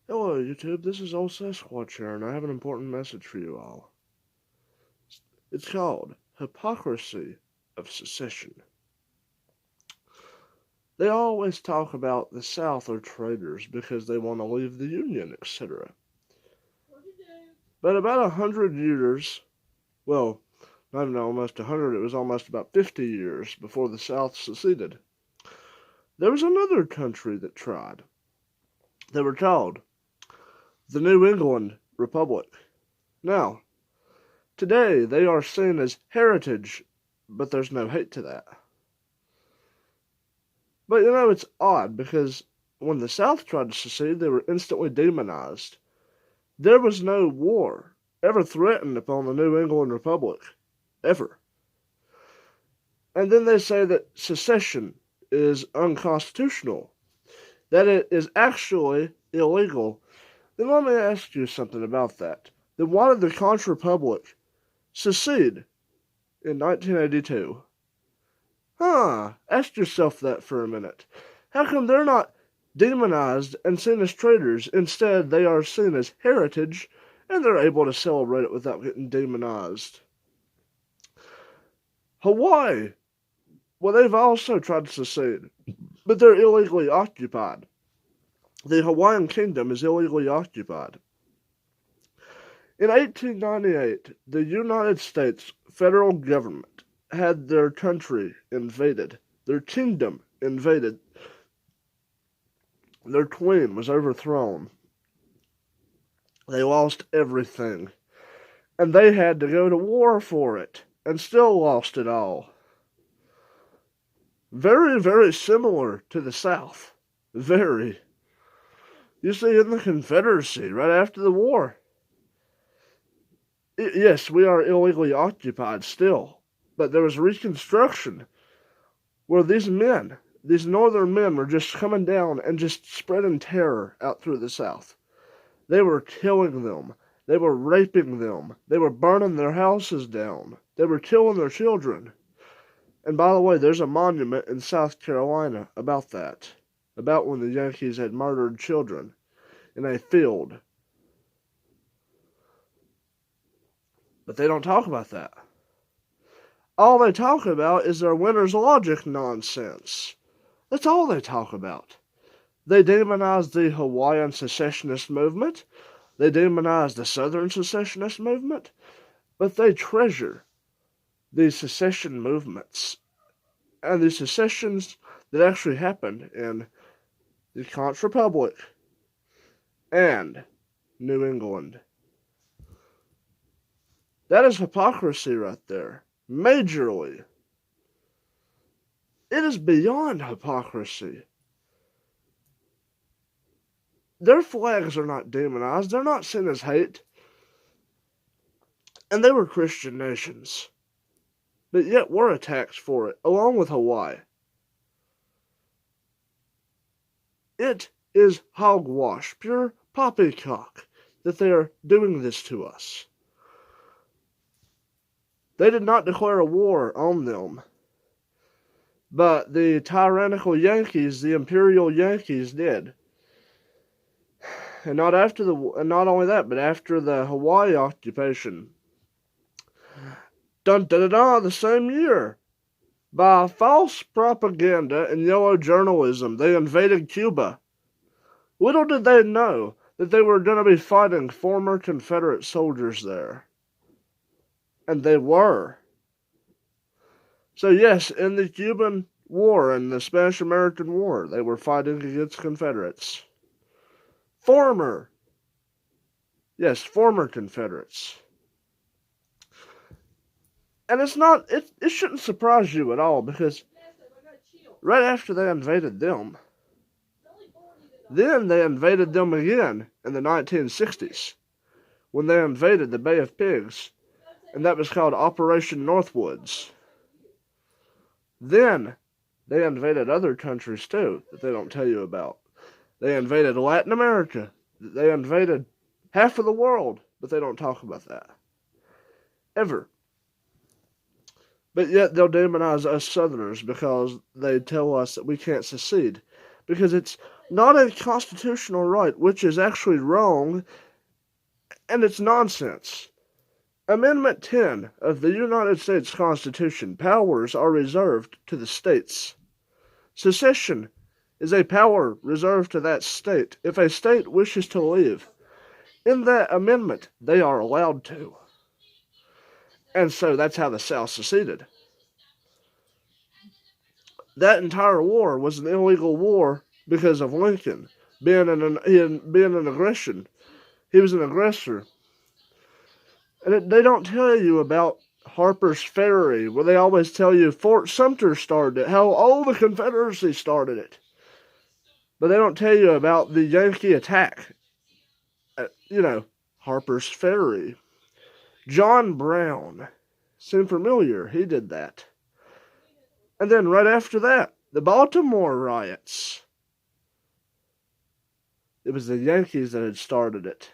Hello, YouTube. This is Old Sasquatch here, and I have an important message for you all. It's called Hypocrisy of Secession. They always talk about the South are traitors because they want to leave the Union, etc. But about 100 years, well, not even almost 100, it was almost about 50 years before the South seceded, there was another country that tried. They were called the New England Republic. Now, today, they are seen as heritage, but there's no hate to that. But it's odd because when the South tried to secede, they were instantly demonized. There was no war ever threatened upon the New England Republic, ever. And then they say that secession is unconstitutional, that it is actually illegal. Then let me ask you something about that. Then why did the Conch Republic secede in 1982? Ask yourself that for a minute. How come they're not demonized and seen as traitors? Instead, they are seen as heritage, and they're able to celebrate it without getting demonized. Hawaii. Well, they've also tried to secede, but they're illegally occupied. The Hawaiian Kingdom is illegally occupied. In 1898, the United States federal government had their country invaded, their kingdom invaded. Their queen was overthrown. They lost everything, and they had to go to war for it, and still lost it all. Very, very similar to the South. Very. You see, in the Confederacy, right after the war, yes, we are illegally occupied still, but there was Reconstruction where these northern men, were just coming down and just spreading terror out through the South. They were killing them. They were raping them. They were burning their houses down. They were killing their children. And by the way, there's a monument in South Carolina about that, about when the Yankees had murdered children in a field. But they don't talk about that. All they talk about is their winner's logic nonsense. That's all they talk about. They demonize the Hawaiian secessionist movement. They demonize the Southern secessionist movement. But they treasure the secession movements and the secessions that actually happened in the Conch Republic and New England. That is hypocrisy right there. Majorly. It is beyond hypocrisy. Their flags are not demonized. They're not seen as hate. And they were Christian nations. But yet we're attacked for it, along with Hawaii. It is hogwash, pure poppycock, that they are doing this to us. They did not declare a war on them. But the tyrannical Yankees, the imperial Yankees, did. And not only that, but after the Hawaii occupation. The same year. By false propaganda and yellow journalism, they invaded Cuba. Little did they know that they were going to be fighting former Confederate soldiers there. And they were. So yes, in the Cuban War and the Spanish-American War, they were fighting against Confederates. Former Confederates. And it shouldn't surprise you at all, because right after they invaded them, then they invaded them again in the 1960s, when they invaded the Bay of Pigs, and that was called Operation Northwoods. Then they invaded other countries too that they don't tell you about. They invaded Latin America. They invaded half of the world, but they don't talk about that. Ever. But yet they'll demonize us Southerners because they tell us that we can't secede. Because it's not a constitutional right, which is actually wrong, and it's nonsense. Amendment 10 of the United States Constitution, powers are reserved to the states. Secession is a power reserved to that state. If a state wishes to leave, in that amendment, they are allowed to. And so that's how the South seceded. That entire war was an illegal war because of Lincoln being an aggression. He was an aggressor. And they don't tell you about Harper's Ferry, where they always tell you Fort Sumter started it, how all the Confederacy started it. But they don't tell you about the Yankee attack at, Harper's Ferry. John Brown. Seemed familiar. He did that. And then right after that, the Baltimore riots. It was the Yankees that had started it.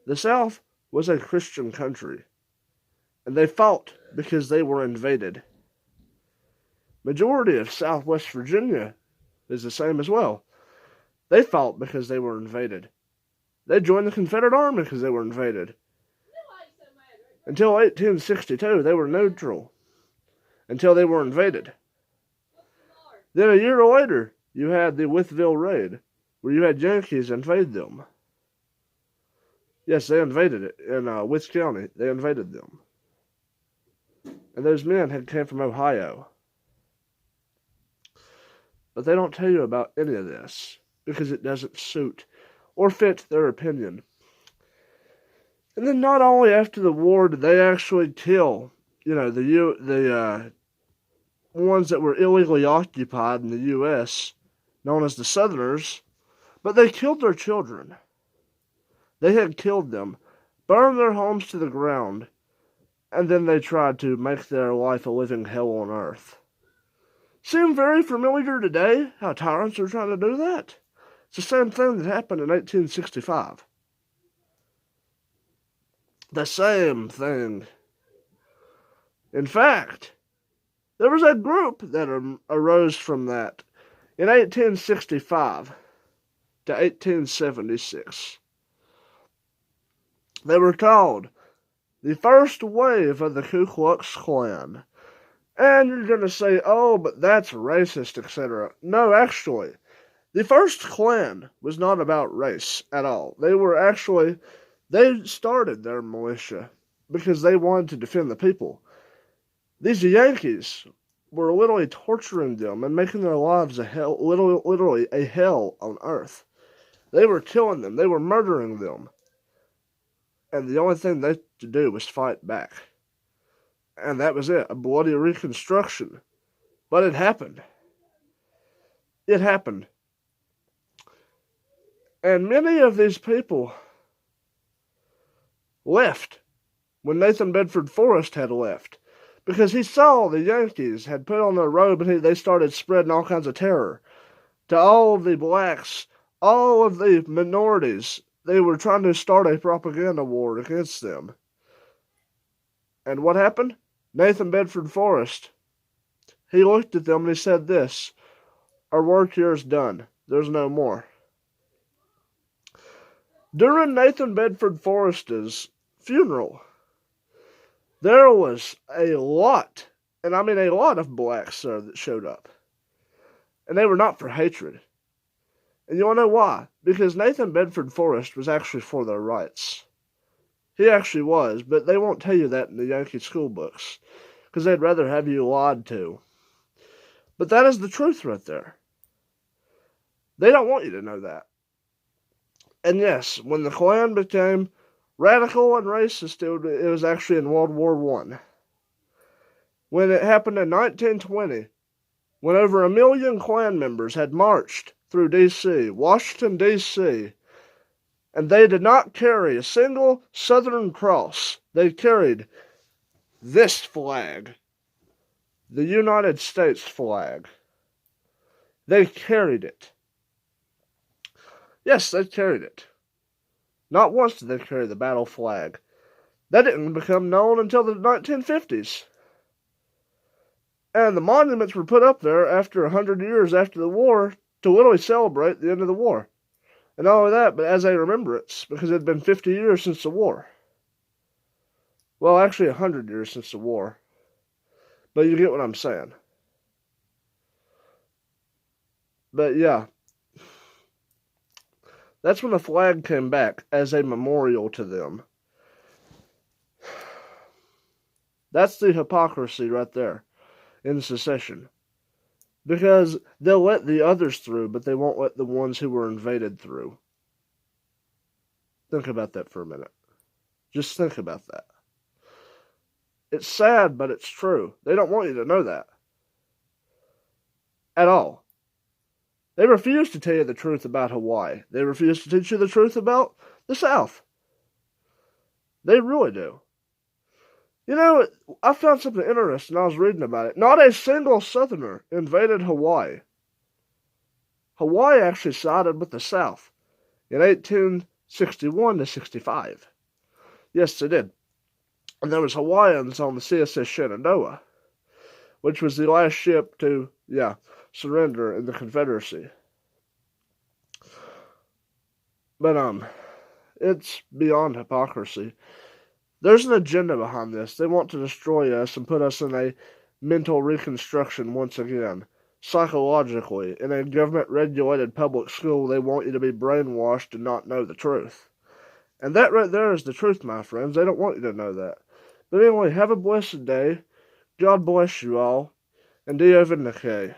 The South was a Christian country, and they fought because they were invaded. Majority of Southwest Virginia is the same as well. They fought because they were invaded. They joined the Confederate Army because they were invaded. Until 1862, they were neutral. Until they were invaded. Then a year later, you had the Wytheville Raid, where you had Yankees invade them. Yes, they invaded it in Wythe County. They invaded them. And those men came from Ohio. But they don't tell you about any of this because it doesn't suit or fit their opinion. And then not only after the war did they actually kill, the ones that were illegally occupied in the U.S., known as the Southerners, but they killed their children. They had killed them, burned their homes to the ground, and then they tried to make their life a living hell on earth. Seem very familiar today, how tyrants are trying to do that? It's the same thing that happened in 1865. The same thing. In fact, there was a group that arose from that in 1865 to 1876. They were called the first wave of the Ku Klux Klan. And you're going to say, oh, but that's racist, etc. No, actually, the first Klan was not about race at all. They started their militia because they wanted to defend the people. These Yankees were literally torturing them and making their lives literally a hell on earth. They were killing them. They were murdering them. And the only thing they could do was fight back. And that was it, a bloody reconstruction. But it happened. It happened. And many of these people left when Nathan Bedford Forrest had left. Because he saw the Yankees had put on their robe and they started spreading all kinds of terror to all of the blacks, all of the minorities. They were trying to start a propaganda war against them. And what happened? Nathan Bedford Forrest, he looked at them and he said this, our work here is done. There's no more. During Nathan Bedford Forrest's funeral, there was a lot, and I mean a lot of blacks there that showed up. And they were not for hatred. And you want to know why? Because Nathan Bedford Forrest was actually for their rights. He actually was, but they won't tell you that in the Yankee school books, because they'd rather have you lied to. But that is the truth right there. They don't want you to know that. And yes, when the Klan became radical and racist, it was actually in World War I. When it happened in 1920, when over 1 million Klan members had marched through D.C., Washington, D.C., and they did not carry a single Southern cross. They carried this flag, the United States flag. They carried it. Yes, they carried it. Not once did they carry the battle flag. That didn't become known until the 1950s. And the monuments were put up there after 100 years after the war to literally celebrate the end of the war. And not only that, but as a remembrance, because it had been 50 years since the war. Well, actually 100 years since the war. But you get what I'm saying. But yeah, that's when the flag came back as a memorial to them. That's the hypocrisy right there in secession. Because they'll let the others through, but they won't let the ones who were invaded through. Think about that for a minute. Just think about that. It's sad, but it's true. They don't want you to know that. At all. They refuse to tell you the truth about Hawaii. They refuse to teach you the truth about the South. They really do. You know, I found something interesting. I was reading about it. Not a single Southerner invaded Hawaii. Hawaii actually sided with the South in 1861 to 65. Yes, they did. And there was Hawaiians on the CSS Shenandoah, which was the last ship to, surrender in the Confederacy. But, it's beyond hypocrisy. There's an agenda behind this. They want to destroy us and put us in a mental reconstruction once again. Psychologically. In a government-regulated public school, they want you to be brainwashed and not know the truth. And that right there is the truth, my friends. They don't want you to know that. But anyway, have a blessed day. God bless you all. And Dio Vindice.